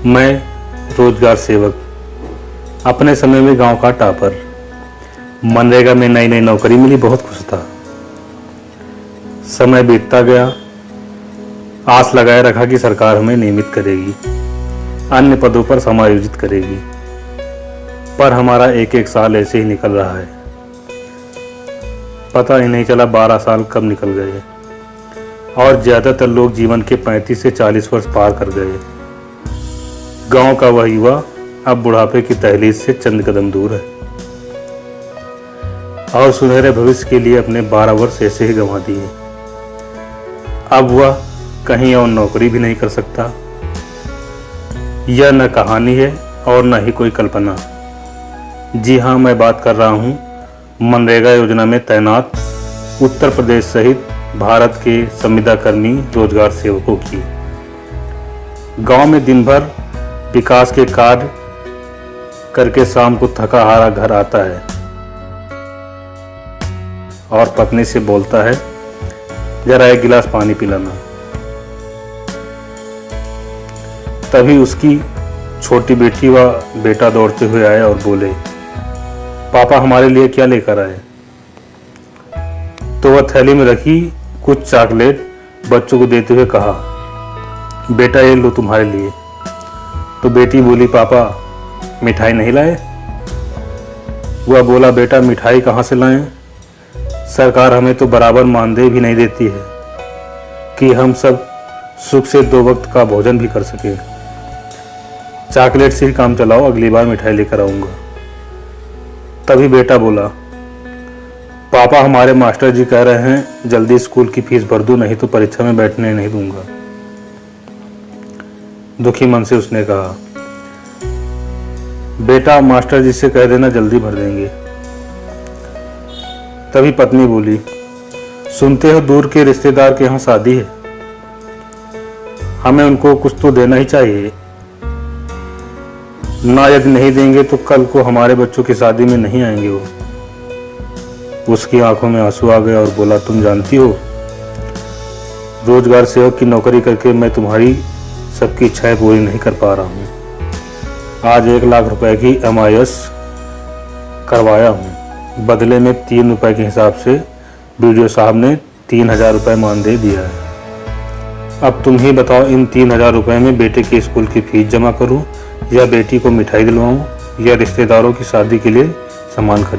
मैं रोजगार सेवक, अपने समय में गांव का टॉपर। मनरेगा में नई नई नौकरी मिली, बहुत खुश था। समय बीतता गया, आस लगाए रखा कि सरकार हमें नियमित करेगी, अन्य पदों पर समायोजित करेगी, पर हमारा एक एक साल ऐसे ही निकल रहा है। पता ही नहीं चला 12 साल कब निकल गए और ज़्यादातर लोग जीवन के 35 से 40 वर्ष पार कर गए। गांव का वह युवा अब बुढ़ापे की दहलीज से चंद कदम दूर है और सुनहरे भविष्य के लिए अपने 12 वर्ष ऐसे ही गंवा दिए। अब वह कहीं और नौकरी भी नहीं कर सकता। यह न कहानी है और न ही कोई कल्पना। जी हाँ, मैं बात कर रहा हूँ मनरेगा योजना में तैनात उत्तर प्रदेश सहित भारत के संविदा कर्मी रोजगार सेवकों की। गांव में दिन भर विकास के कार्य करके शाम को थका हारा घर आता है और पत्नी से बोलता है, जरा एक गिलास पानी पिलाना। तभी उसकी छोटी बेटी व बेटा दौड़ते हुए आए और बोले, पापा हमारे लिए क्या लेकर आए? तो वह थैली में रखी कुछ चॉकलेट बच्चों को देते हुए कहा, बेटा ये लो तुम्हारे लिए। तो बेटी बोली, पापा मिठाई नहीं लाए? वह बोला, बेटा मिठाई कहाँ से लाएं? सरकार हमें तो बराबर मानदेय भी नहीं देती है कि हम सब सुख से 2 वक्त का भोजन भी कर सके। चॉकलेट से ही काम चलाओ, अगली बार मिठाई लेकर आऊँगा। तभी बेटा बोला, पापा हमारे मास्टर जी कह रहे हैं जल्दी स्कूल की फीस भर दो, नहीं तो परीक्षा में बैठने नहीं दूंगा। दुखी मन से उसने कहा, बेटा मास्टर जी से कह देना जल्दी भर देंगे। तभी पत्नी बोली, सुनते हो दूर के रिश्तेदार के यहाँ शादी है, हमें उनको कुछ तो देना ही चाहिए ना। यदि नहीं देंगे तो कल को हमारे बच्चों की शादी में नहीं आएंगे वो। उसकी आंखों में आंसू आ गए और बोला, तुम जानती हो रोजगार सेवक की नौकरी करके मैं तुम्हारी सबकी इच्छाएं पूरी नहीं कर पा रहा हूँ। आज 1 लाख रुपए की MIS करवाया हूँ, बदले में 3 रुपए के हिसाब से BDO साहब ने 3000 रुपये मानदेय दिया है। अब तुम ही बताओ, इन 3000 रुपये में बेटे के स्कूल की फीस जमा करूँ या बेटी को मिठाई दिलवाऊँ या रिश्तेदारों की शादी के लिए सामान खरीदूँ?